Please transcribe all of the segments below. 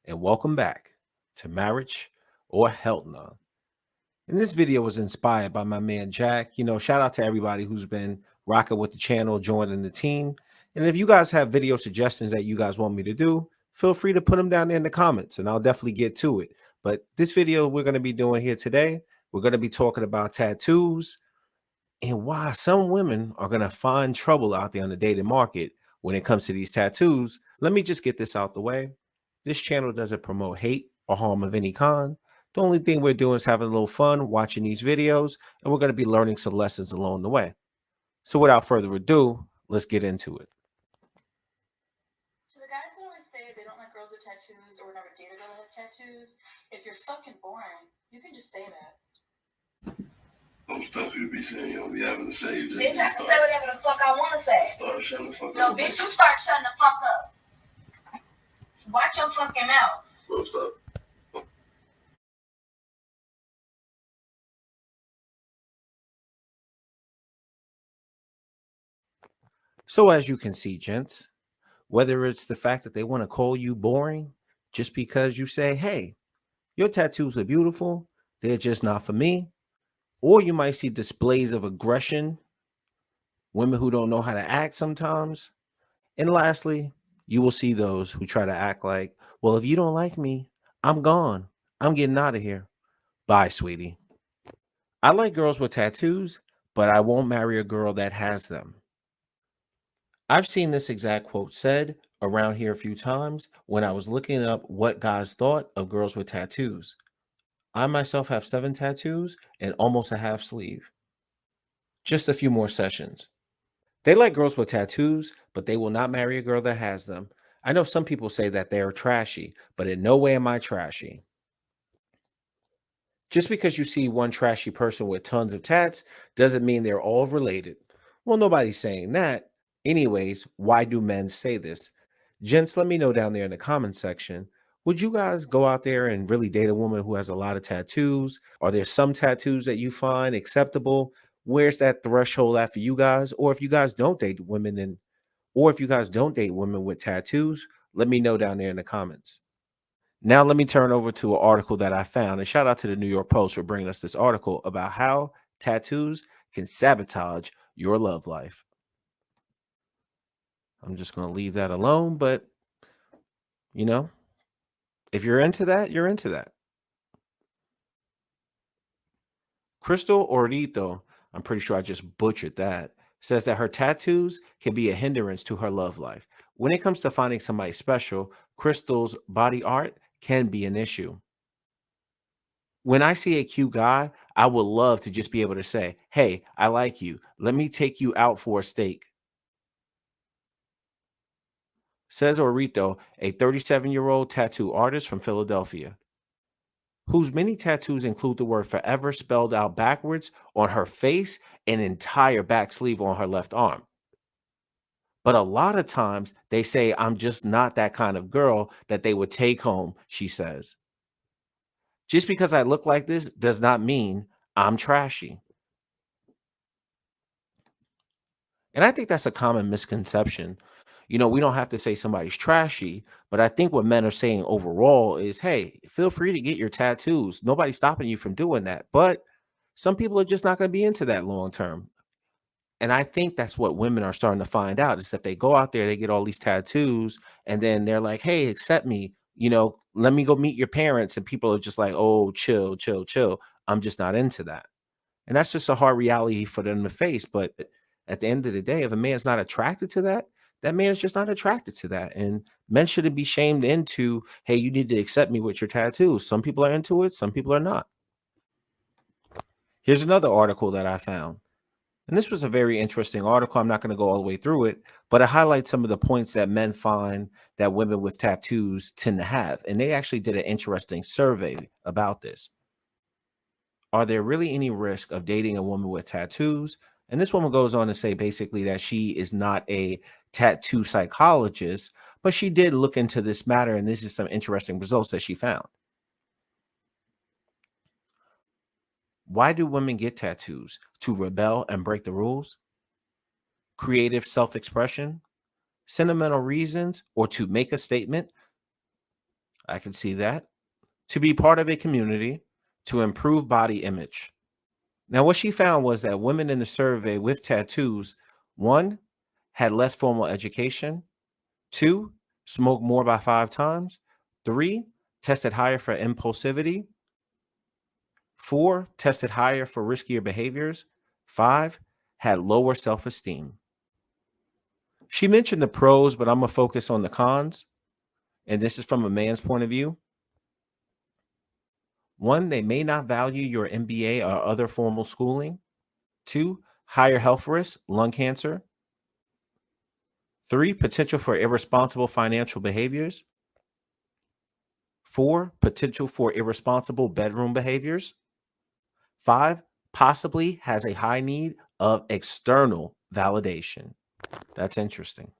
and welcome back to Marriage or Hell No. And this video was inspired by my man Jack. Shout out to everybody who's been rocking with the channel, joining the team. And if you guys have video suggestions that you guys want me to do, feel free to put them down there in the comments and I'll definitely get to it. But this video we're going to be doing here today, we're going to be talking about tattoos and why some women are going to find trouble out there on the dating market when it comes to these tattoos. Let me just get this out the way. This channel doesn't promote hate or harm of any kind. The only thing we're doing is having a little fun watching these videos, and we're going to be learning some lessons along the way. So without further ado, let's get into it. So the guys that always say they don't like girls with tattoos or would never date a girl that has tattoos, if you're fucking boring, you can just say that. Some stuff you be saying, you don't be having to say. You just Bitch, I can say whatever the fuck I want to say. Start shutting the fuck No, up. bitch, you start shutting the fuck up. Watch your fucking mouth. Bro, stop. So as you can see, gents, whether it's the fact that they want to call you boring just because you say, hey, your tattoos are beautiful, they're just not for me, or you might see displays of aggression, women who don't know how to act sometimes. And lastly, you will see those who try to act like, well, if you don't like me, I'm gone. I'm getting out of here. Bye, sweetie. I like girls with tattoos, but I won't marry a girl that has them. I've seen this exact quote said around here a few times when I was looking up what guys thought of girls with tattoos. I myself have 7 tattoos and almost a half sleeve. Just a few more sessions. They like girls with tattoos, but they will not marry a girl that has them. I know some people say that they are trashy, but in no way am I trashy. Just because you see one trashy person with tons of tats doesn't mean they're all related. Well, nobody's saying that. Anyways, why do men say this? Gents, let me know down there in the comment section. Would you guys go out there and really date a woman who has a lot of tattoos? Are there some tattoos that you find acceptable? Where's that threshold at for you guys? Or if you guys don't date women with tattoos, let me know down there in the comments. Now let me turn over to an article that I found, and shout out to the New York Post for bringing us this article about how tattoos can sabotage your love life. I'm just going to leave that alone, but if you're into that, you're into that. Crystal Orito, I'm pretty sure I just butchered that, says that her tattoos can be a hindrance to her love life. When it comes to finding somebody special, Crystal's body art can be an issue. When I see a cute guy, I would love to just be able to say, hey, I like you. Let me take you out for a steak. Says Orito, a 37-year-old tattoo artist from Philadelphia, whose many tattoos include the word forever spelled out backwards on her face and entire back sleeve on her left arm. But a lot of times they say, I'm just not that kind of girl that they would take home, she says. Just because I look like this does not mean I'm trashy. And I think that's a common misconception. We don't have to say somebody's trashy, but I think what men are saying overall is, hey, feel free to get your tattoos. Nobody's stopping you from doing that. But some people are just not going to be into that long term. And I think that's what women are starting to find out is that they go out there, they get all these tattoos, and then they're like, hey, accept me. Let me go meet your parents. And people are just like, oh, chill, chill, chill. I'm just not into that. And that's just a hard reality for them to face. But at the end of the day, if a man's not attracted to that, that man is just not attracted to that. And men shouldn't be shamed into, hey, you need to accept me with your tattoos. Some people are into it, some people are not. Here's another article that I found. And this was a very interesting article. I'm not going to go all the way through it, but it highlights some of the points that men find that women with tattoos tend to have. And they actually did an interesting survey about this. Are there really any risk of dating a woman with tattoos? And this woman goes on to say basically that she is not a tattoo psychologist, but she did look into this matter. And this is some interesting results that she found. Why do women get tattoos? To rebel and break the rules? Creative self-expression? Sentimental reasons? Or to make a statement? I can see that. To be part of a community, to improve body image. Now, what she found was that women in the survey with tattoos, one, had less formal education, two, smoked more by 5 times, three, tested higher for impulsivity, four, tested higher for riskier behaviors, five, had lower self esteem. She mentioned the pros, but I'm going to focus on the cons. And this is from a man's point of view. One, they may not value your MBA or other formal schooling. Two, higher health risks, lung cancer. Three, potential for irresponsible financial behaviors. Four, potential for irresponsible bedroom behaviors. Five, possibly has a high need of external validation. That's interesting.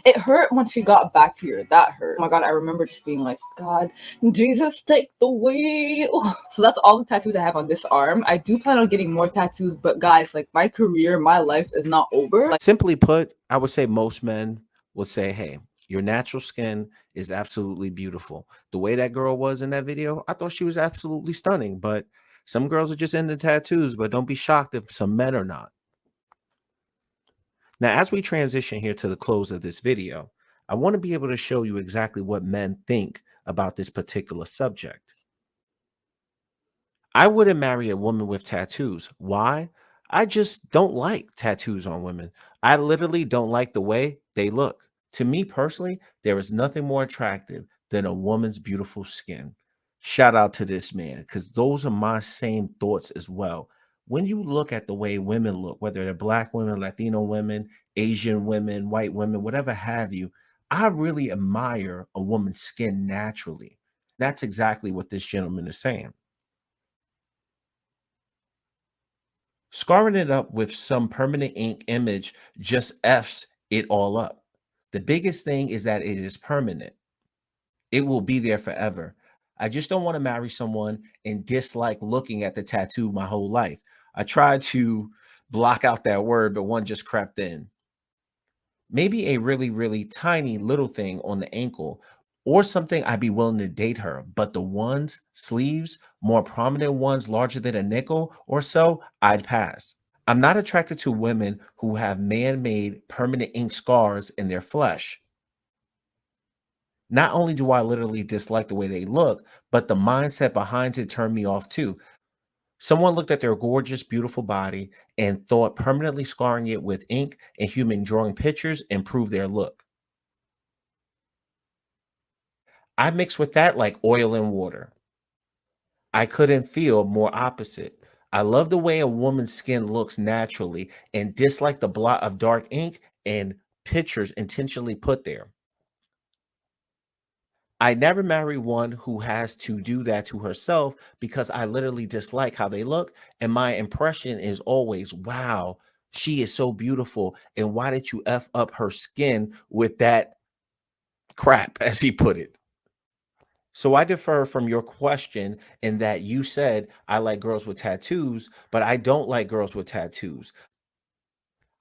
It hurt when she got back here. That hurt. Oh my God, I remember just being like, God, Jesus, take the wheel. So that's all the tattoos I have on this arm. I do plan on getting more tattoos, but guys, like my career, my life is not over. Like, simply put, I would say most men would say, hey, your natural skin is absolutely beautiful. The way that girl was in that video, I thought she was absolutely stunning. But some girls are just into tattoos, but don't be shocked if some men are not. Now, as we transition here to the close of this video, I want to be able to show you exactly what men think about this particular subject. I wouldn't marry a woman with tattoos. Why? I just don't like tattoos on women. I literally don't like the way they look. To me personally, there is nothing more attractive than a woman's beautiful skin. Shout out to this man, because those are my same thoughts as well. When you look at the way women look, whether they're Black women, Latino women, Asian women, white women, whatever have you, I really admire a woman's skin naturally. That's exactly what this gentleman is saying. Scarring it up with some permanent ink image just F's it all up. The biggest thing is that it is permanent. It will be there forever. I just don't want to marry someone and dislike looking at the tattoo my whole life. I tried to block out that word, but one just crept in. Maybe a really, really tiny little thing on the ankle or something I'd be willing to date her. But the ones, sleeves, more prominent ones larger than a nickel or so, I'd pass. I'm not attracted to women who have man-made permanent ink scars in their flesh. Not only do I literally dislike the way they look, but the mindset behind it turned me off too. Someone looked at their gorgeous, beautiful body and thought permanently scarring it with ink and human drawing pictures improved their look. I mix with that like oil and water. I couldn't feel more opposite. I love the way a woman's skin looks naturally and dislike the blot of dark ink and pictures intentionally put there. I never marry one who has to do that to herself because I literally dislike how they look. And my impression is always, wow, she is so beautiful. And why did you F up her skin with that crap, as he put it? So I differ from your question in that you said I like girls with tattoos, but I don't like girls with tattoos.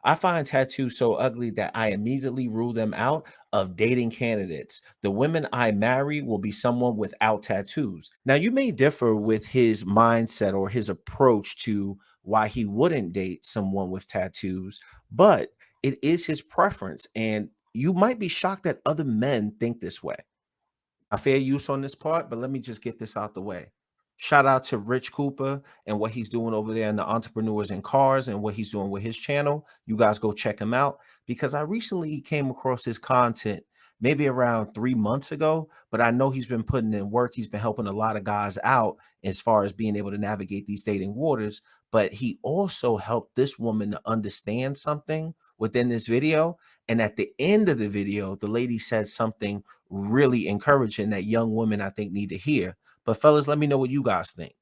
I find tattoos so ugly that I immediately rule them out of dating candidates. The women I marry will be someone without tattoos. Now, you may differ with his mindset or his approach to why he wouldn't date someone with tattoos, but it is his preference. And you might be shocked that other men think this way. A fair use on this part, but let me just get this out the way. Shout out to Rich Cooper and what he's doing over there in the Entrepreneurs in Cars and what he's doing with his channel. You guys go check him out because I recently came across his content maybe around 3 months ago, but I know he's been putting in work. He's been helping a lot of guys out as far as being able to navigate these dating waters, but he also helped this woman to understand something within this video. And at the end of the video, the lady said something really encouraging that young women, I think, need to hear. But fellas, let me know what you guys think.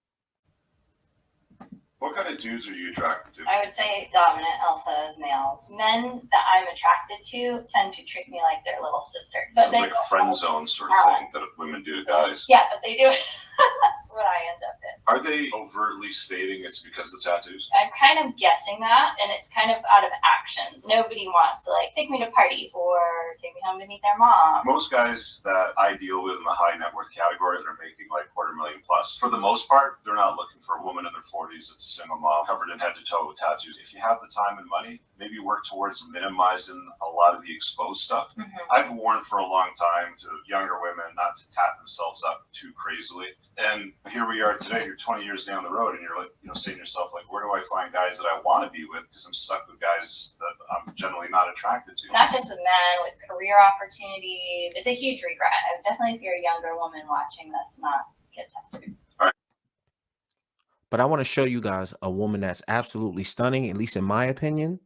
What kind of dudes are you attracted to? I would say dominant alpha males. Men that I'm attracted to tend to treat me like their little sister. But Sounds like a friend zone sort of thing that women do to guys. Yeah, but they do it. That's what I end up in. Are they overtly stating it's because of the tattoos? I'm kind of guessing that, and it's kind of out of actions. Nobody wants to like take me to parties or take me home to meet their mom. Most guys that I deal with in the high net worth category that are making like $250,000 plus, for the most part, they're not looking for a woman in their 40s that's a single mom covered in head to toe with tattoos. If you have the time and money, maybe work towards minimizing a lot of the exposed stuff. I've warned for a long time to younger women not to tat themselves up too crazily. And here we are today, you're 20 years down the road and you're like, saying to yourself, like, where do I find guys that I want to be with? Because I'm stuck with guys that I'm generally not attracted to. Not just with men, with career opportunities. It's a huge regret. Definitely, if you're a younger woman watching this, not get tattooed. But I want to show you guys a woman that's absolutely stunning, at least in my opinion.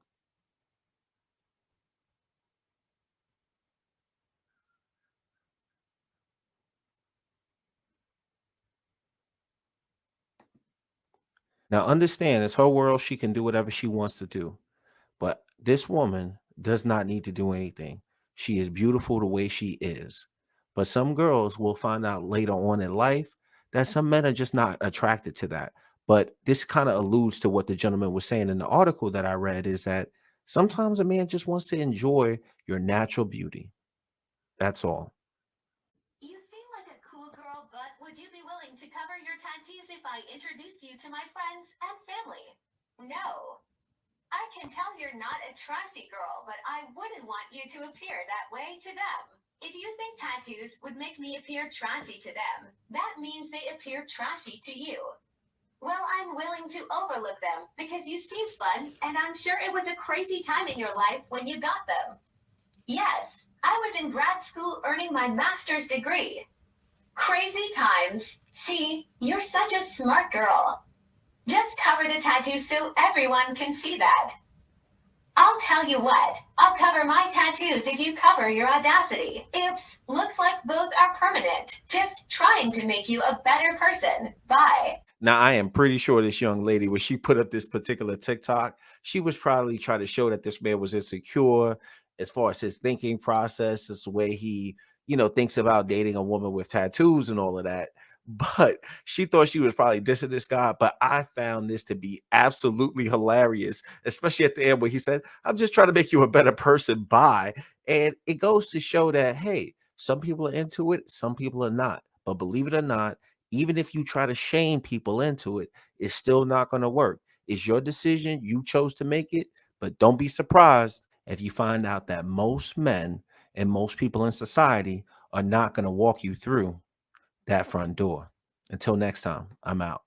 Now, understand, it's her world. She can do whatever she wants to do. But this woman does not need to do anything. She is beautiful the way she is. But some girls will find out later on in life that some men are just not attracted to that. But this kind of alludes to what the gentleman was saying in the article that I read, is that sometimes a man just wants to enjoy your natural beauty. That's all. You seem like a cool girl, but would you be willing to cover your tattoos if I introduced you to my friends and family? No. I can tell you're not a trashy girl, but I wouldn't want you to appear that way to them. If you think tattoos would make me appear trashy to them, that means they appear trashy to you. Well, I'm willing to overlook them because you seem fun, and I'm sure it was a crazy time in your life when you got them. Yes, I was in grad school earning my master's degree. Crazy times. See, you're such a smart girl. Just cover the tattoos so everyone can see that. I'll tell you what, I'll cover my tattoos if you cover your audacity. Oops, looks like both are permanent. Just trying to make you a better person. Bye. Now, I am pretty sure this young lady, when she put up this particular TikTok, she was probably trying to show that this man was insecure as far as his thinking process, as the way he, thinks about dating a woman with tattoos and all of that. But she thought she was probably dissing this guy. But I found this to be absolutely hilarious, especially at the end where he said, I'm just trying to make you a better person. Bye. And it goes to show that, hey, some people are into it, some people are not. But believe it or not, even if you try to shame people into it, it's still not going to work. It's your decision. You chose to make it. But don't be surprised if you find out that most men and most people in society are not going to walk you through that front door. Until next time, I'm out.